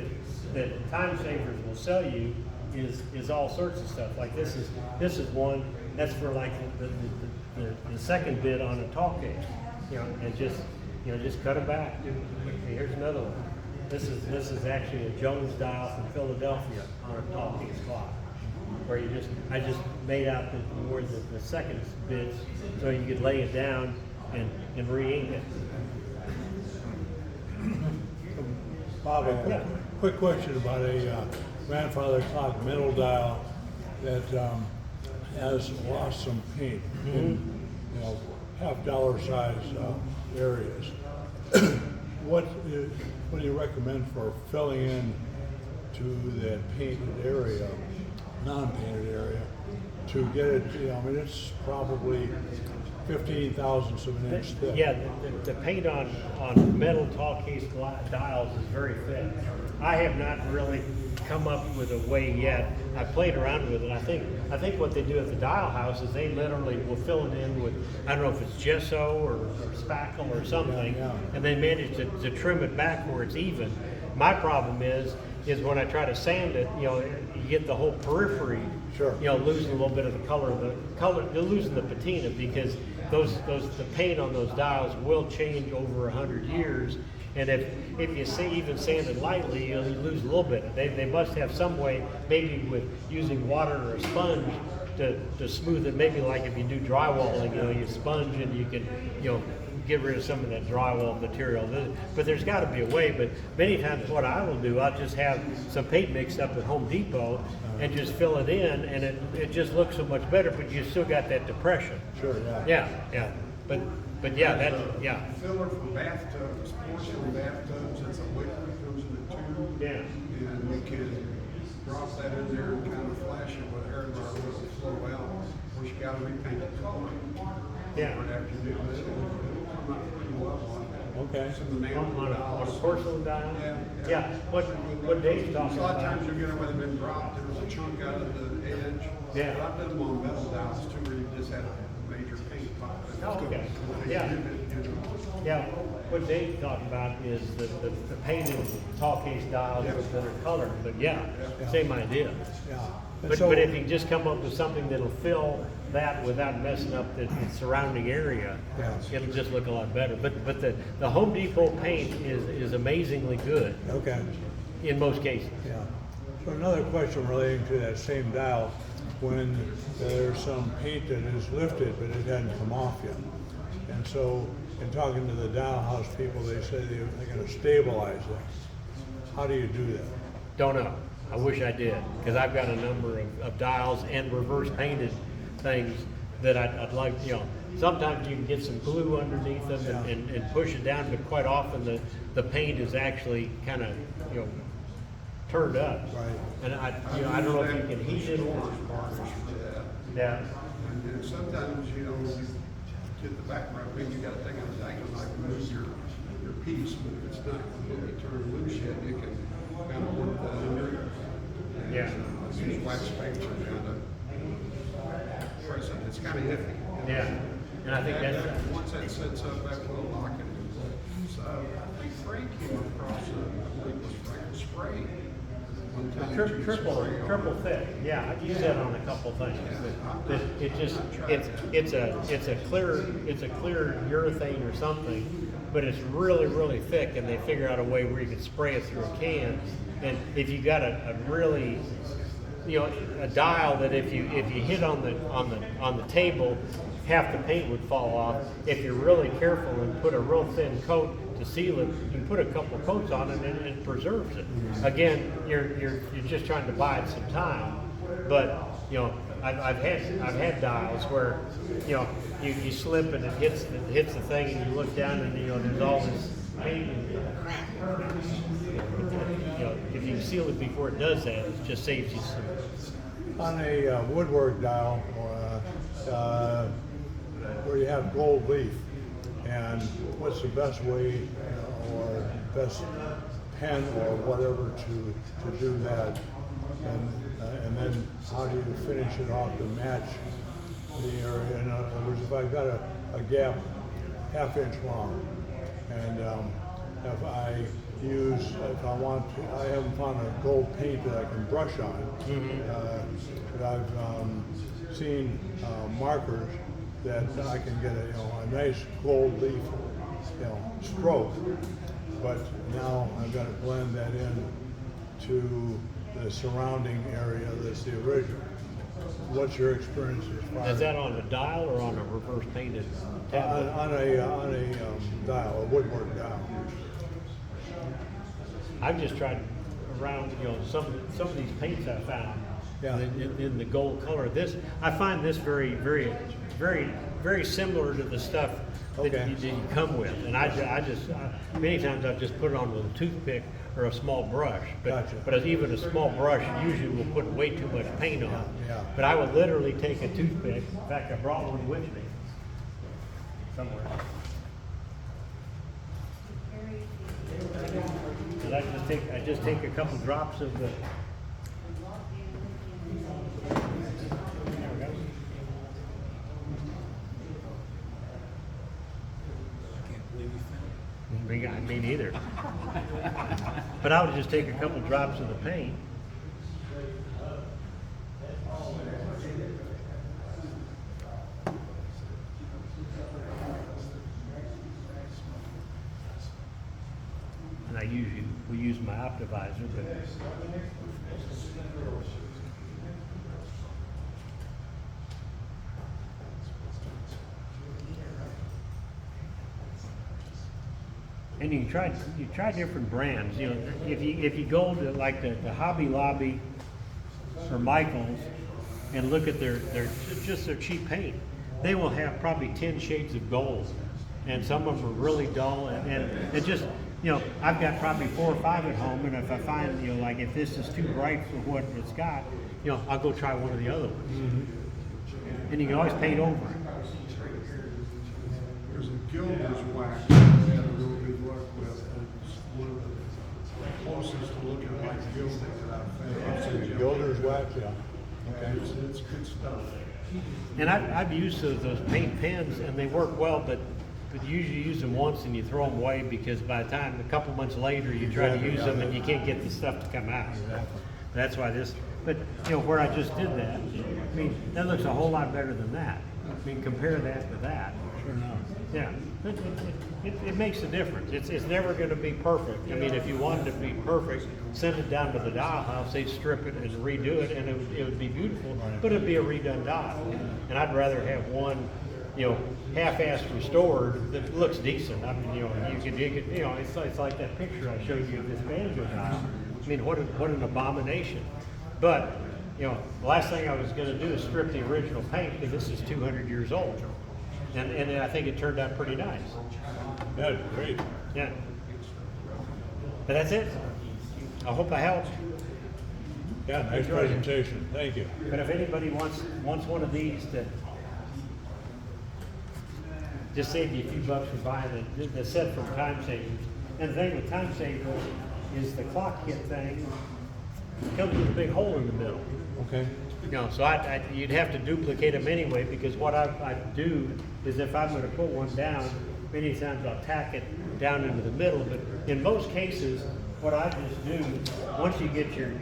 A: that Time Savers will sell you is all sorts of stuff. Like this is one that's for like the second bit on a tall case, and just cut it back. Okay, here's another one. This is actually a Jones dial from Philadelphia on a tall case clock, where I just made out the second bits so you could lay it down and re-ink it.
G: Bob,
A: Yeah.
G: a quick question about a grandfather clock metal dial that has lost some paint in $half size areas. What do you recommend for filling in to that painted area, non-painted area, to get it? It's probably 15 thousandths of an inch thick.
A: Yeah, the paint on metal tall case dials is very thick. I have not really come up with a way yet. I played around with it. I think what they do at the dial house is they literally will fill it in with, I don't know if it's gesso or spackle or something,
G: Yeah.
A: and they manage to trim it back where it's even. My problem is when I try to sand it, you get the whole periphery,
G: Sure.
A: losing a little bit of the color. You're losing the patina because the paint on those dials will change over 100 years. And if you even sand it lightly, you lose a little bit. They must have some way, maybe with using water or a sponge to smooth it. Maybe like if you do drywalling, you sponge and you can, get rid of some of that drywall material. But there's got to be a way. But many times what I will do, I'll just have some paint mixed up at Home Depot and just fill it in, and it just looks so much better, but you still got that depression.
G: Sure, yeah.
A: Yeah. But yeah,
D: Filler for bathtubs, porcelain bathtubs, it's a liquid, goes in a tube.
A: Yeah.
D: And we can drop that in there and kind of flash it with air dryer with it flow out. Of course, you gotta repaint the color.
A: Yeah.
D: Right after you do that, it'll come out pretty well on
G: Okay.
D: some of the enamel
A: on a
D: dials.
A: porcelain dial?
D: Yeah.
A: What Dave's
D: A
A: talking
D: lot of
A: about.
D: times you'll get them where they've been dropped, there was a chunk out of the edge.
A: Yeah.
D: But I've done them on metal dials too, where you just had a major paint pop.
A: Oh, okay. Yeah. Yeah, what Dave's talking about is the painted tall case dials that are colored, but yeah, same idea.
G: Yeah. And
A: But
G: so-
A: if you just come up with something that'll fill that without messing up the surrounding area,
G: Yeah.
A: it'll just look a lot better. But the Home Depot paint is amazingly good
G: Okay.
A: in most cases.
G: Yeah. So another question relating to that same dial, when there's some paint that is lifted but it hadn't come off yet. And so in talking to the dial house people, they say they're going to stabilize it. how do you do that?
A: Don't know. I wish I did, because I've got a number of dials and reverse painted things that I'd like, you know. Sometimes you can get some glue underneath them and push it down, but quite often the paint is actually kind of, you know, turned up.
G: Right.
A: And I don't know if you can heat it. Yeah.
D: And sometimes, you know, you get the background thing, you gotta take it as angle, like move your piece, but if it's not completely turned loose yet, you can kind of work that under.
A: Yeah.
D: Use wax paper to kind of press it, it's kind of iffy.
A: Yeah. And I think that's.
D: Once that sets up, that will lock it. So I think Frank came across I believe it was Frank Spray. One time that you could
A: Triple
D: spray on.
A: thick. Yeah, I've used that on a couple things. But it just it's a clear urethane or something, but it's really thick, and they figure out a way where you can spray it through a can. And if you got a really, you know, a dial that if you hit on the table, half the paint would fall off. If you're really careful and put a real thin coat to seal it, you can put a couple coats on it and it preserves it. Again, you're just trying to buy it some time, but you know, I've had dials where, you know, you slip and it hits the thing, and you look down and, you know, there's all this paint and you know, if you seal it before it does that, it just saves you some.
G: On a woodwork dial, where you have gold leaf, and what's the best way or best pen or whatever to do that, and then how do you finish it off to match the area? In other words, if I've got a gap half-inch long, and if I want to, I haven't found a gold paint that I can brush on, but I've seen markers that I can get a nice gold leaf, stroke, but now I've got to blend that in to the surrounding area that's the original. What's your experience as far
A: Is that on a dial or on a reverse painted tablet?
G: on a dial, a woodwork dial?
A: I've just tried around, you know, some of these paints I found in the gold color. I find this very similar to the stuff that you come with. And I just many times I've just put it on with a toothpick or a small brush. But even a small brush usually will put way too much paint on.
G: Yeah.
A: But I would literally take a toothpick. In fact, I brought one with me somewhere. And I just take a couple drops of the. Me neither. But I would just take a couple drops of the paint. And I usually will use my Optivisor, but and you try different brands. You know, if you go to like the Hobby Lobby or Michaels and look at their cheap paint, they will have probably 10 shades of gold, and some of them are really dull. And just, you know, I've got probably 4 or 5 at home, and if I find, you know, like if this is too bright for what it's got, you know, I'll go try one of the other ones. Mm-hmm. And you can always paint over it.
D: There's a Gilder's wax that I had a real good luck with. It's one of the closest to looking like Gilder that I've found.
G: Gilder's wax, yeah.
D: Okay, it's good stuff.
A: And I've used those paint pens, and they work well, but you usually use them once and you throw them away, because by the time, a couple months later, you try to use them and you can't get the stuff to come out. That's why but you know, where I just did that, I mean, that looks a whole lot better than that. I mean, compare that to that.
G: Sure enough.
A: Yeah, it makes a difference. It's never going to be perfect. I mean, if you wanted it to be perfect, send it down to the dial house, they'd strip it and redo it, and it would be beautiful, but it'd be a redone dial. And I'd rather have one, half-assed restored that looks decent. I mean, you could, it's like that picture I showed you of this banjo dial. I mean, what an abomination. But, the last thing I was gonna do is strip the original paint, because this is 200 years old. And I think it turned out pretty nice.
G: Yeah, great.
A: Yeah. But that's it. I hope I helped.
G: Yeah, nice
A: Enjoy it.
G: presentation. Thank you.
A: But if anybody wants one of these to just save you a few bucks for buying the set from Time Savers. And the thing with Time Savers is the clock kit thing comes with a big hole in the middle.
G: Okay.
A: So you'd have to duplicate them anyway, because what I do is if I'm going to put one down, many times I'll tack it down into the middle. But in most cases, what I just do, once you get your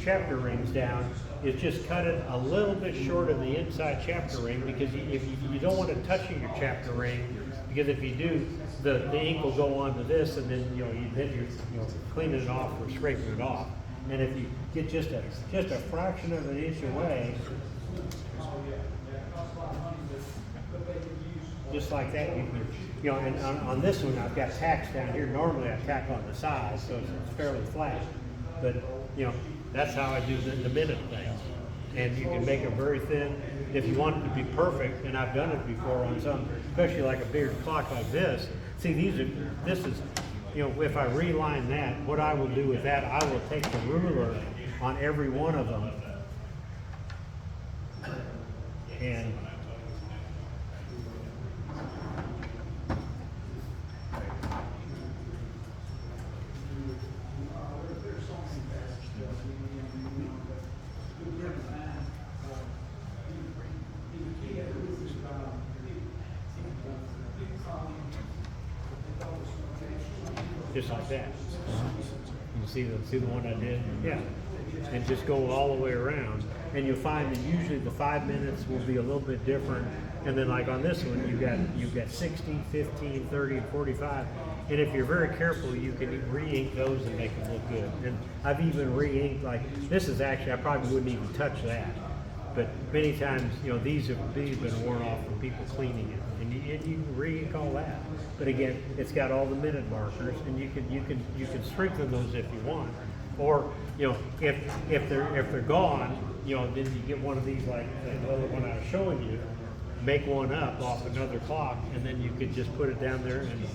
A: chapter rings down, is just cut it a little bit short of the inside chapter ring, because if you don't want it touching your chapter ring, because if you do, the ink will go onto this, and then you're cleaning it off or scraping it off. And if you get just a fraction of an inch away, just like that, and on this one I've got tacks down here. Normally I tack on the sides, so it's fairly flat. But that's how I do the minute things. And you can make it very thin if you want it to be perfect. And I've done it before on some, especially like a beard clock like this. See, this is. If I reline that, what I will do with that, I will take the ruler on every one of them and just like that. You see the one I did? Yeah. And just go all the way around. And you'll find that usually the 5 minutes will be a little bit different. And then like on this one, you've got 60, 15, 30, and 45. And if you're very careful, you can re-ink those and make them look good. And I've even re-inked, like, this is actually, I probably wouldn't even touch that. But many times, these have been worn off from people cleaning it. And you can re-ink all that. But again, it's got all the minute markers, and you can strengthen those if you want. Or if they're gone, then you get one of these like the other one I was showing you. Make one up off another clock, and then you could just put it down there and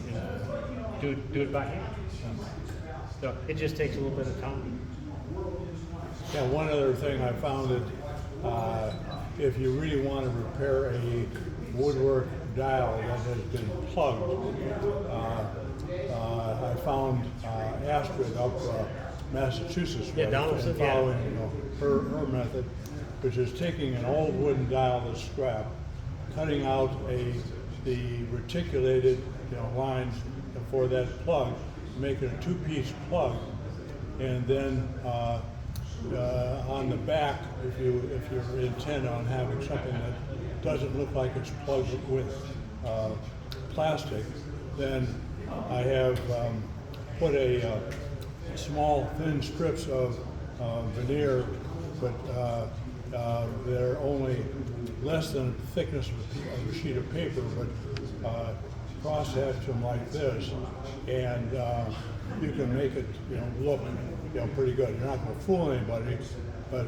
A: do it by hand. So it just takes a little bit of time.
G: Yeah, one other thing I found that if you really want to repair a woodwork dial that has been plugged, I found Astrid up Massachusetts
A: Yeah, Donaldson, yeah.
G: following her method, which is taking an old wooden dial that's scrapped, cutting out the reticulated lines for that plug, making a two-piece plug, and then on the back, if you're intent on having something that doesn't look like it's plugged with plastic, then I have put a small thin strips of veneer, but they're only less than the thickness of a sheet of paper, but cross-hatch them like this, and you can make it look pretty good. You're not going to fool anybody, but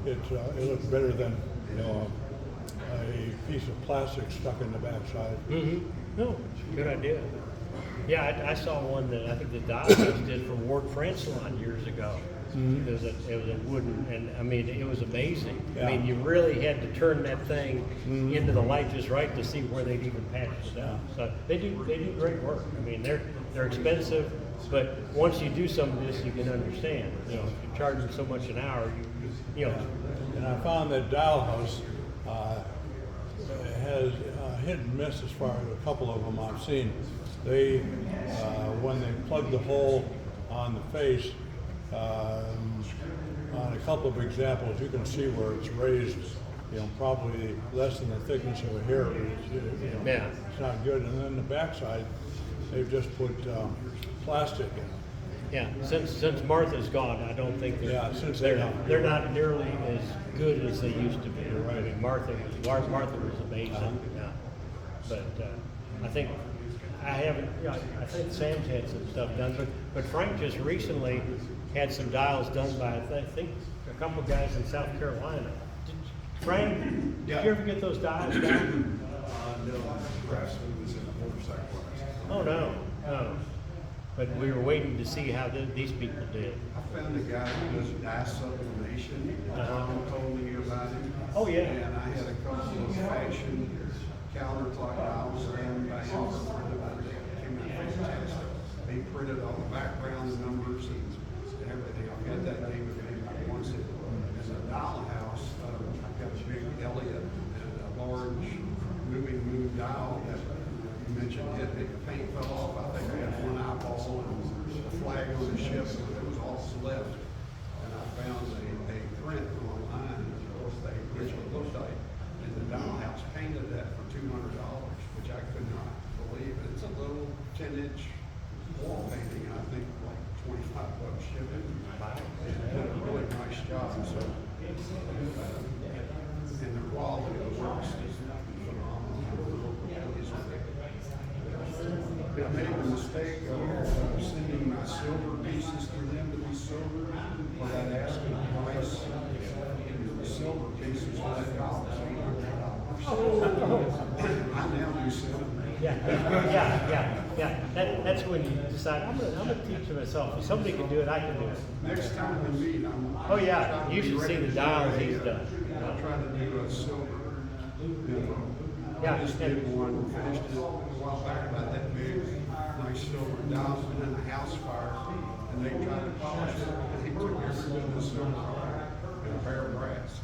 G: it looks better than a piece of plastic stuck in the backside.
A: Mm-hmm. No, good idea. Yeah, I saw one that I think the Dodgers did for Ward Francelon years ago. Mm-hmm. It was a wooden, and I mean, it was amazing.
G: Yeah.
A: I mean, you really had to turn that thing into the light just right to see where they'd even patch it up. So they do great work. I mean, they're expensive, but once you do some of this, you can understand. If you're charging so much an hour, you know.
G: And I found that Dial House has hit and miss as far as a couple of them I've seen. They, when they plug the hole on the face, on a couple of examples, you can see where it's raised, probably less than the thickness of a hair.
A: Yeah.
G: It's not good. And then the backside, they've just put plastic in.
A: Yeah, since Martha's gone, I don't think they're not nearly as good as they used to be.
G: Right.
A: I mean, Martha was amazing.
G: Uh-huh.
A: Yeah. But I think I haven't. You know, I think Sam's had some stuff done, but Frank just recently had some dials done by I think a couple guys in South Carolina. Frank, did you ever get those dials done?
F: No, Craftsman was in a motorcycle accident.
A: Oh no, no. But we were waiting to see how these people did.
D: I found a guy who does dye sublimation, Tom told me about it.
A: Oh, yeah.
D: And I had a couple of fashion countertop dials done by him for printed out there. Came out fantastic. They printed all the background numbers and everything. I've had that name of him. I once it as a dial house. I've got a big Elliott and a large moving moon dial that you mentioned hit the paint fell off. I think I had one eyeball and a flag on the ship. It was all left. And I found a print online of what they originally looked like. And the dial house painted that for $200, which I could not believe. It's a little 10-inch wall painting, and I think like $25 shipping. And did a really nice job. So, and the quality of the works is phenomenal. I made the mistake of sending my silver pieces to them to be silver, but I'd asked them price. The silver pieces for that $800. I now do silver.
A: Yeah. That's when you decide I'm gonna teach myself. If somebody can do it, I can do it.
D: Next time we meet, I'm.
A: Oh, yeah.
D: trying to
A: You
D: be
A: should see
D: ready
A: the
D: to
A: dials
D: do
A: he's done.
D: I'm trying to do a silver.
A: Yeah,
D: I just
A: and-
D: did one, finished it a while back, about that big, nice silver dial, been in a house fire, and they tried to polish it, and he took every bit of the silver and a bare brass.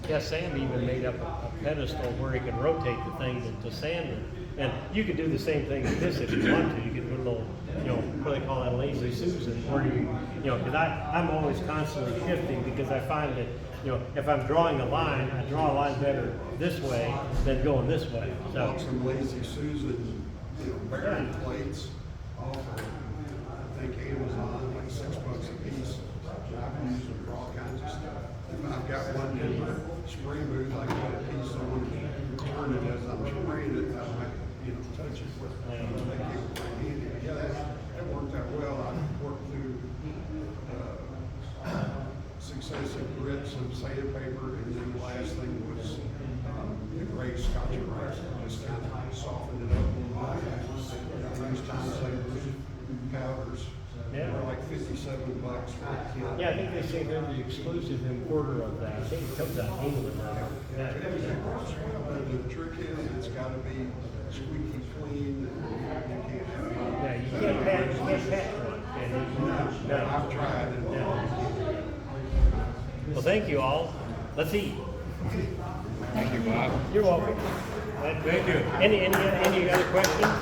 A: Yeah, Sam even made up a pedestal where he could rotate the thing to sand it. And you could do the same thing with this if you want to. You could put a little, what they call that lazy Susan, where because I'm always constantly shifting because I find that, if I'm drawing a line, I draw a line better this way than going this way. So,
D: Bought some Lazy Susan, bearing plates off of, I think Amazon, like $6 a piece. I've used them for all kinds of stuff. I've got one in my spray booth, I got a piece on, turn it as I'm spraying it, I might, touch it with, they keep it pretty handy. Yeah, that worked out well. I worked through, successive grits of sandpaper, and then the last thing was, the gray Scotch Brite, just kind of softened it up a little bit. I used time savers, powders.
A: Yeah.
D: They're like $57 for a kit.
A: yeah, I think they say they're the exclusive importer of that. I think it comes out of England now.
D: But the trick is, it's gotta be squeaky clean, and you can't have any.
A: Yeah, you can't patch one. And no.
D: I've tried and.
A: Well, thank you all. Let's eat.
E: Thank you, Bob.
A: You're welcome. Thank you. Any other questions?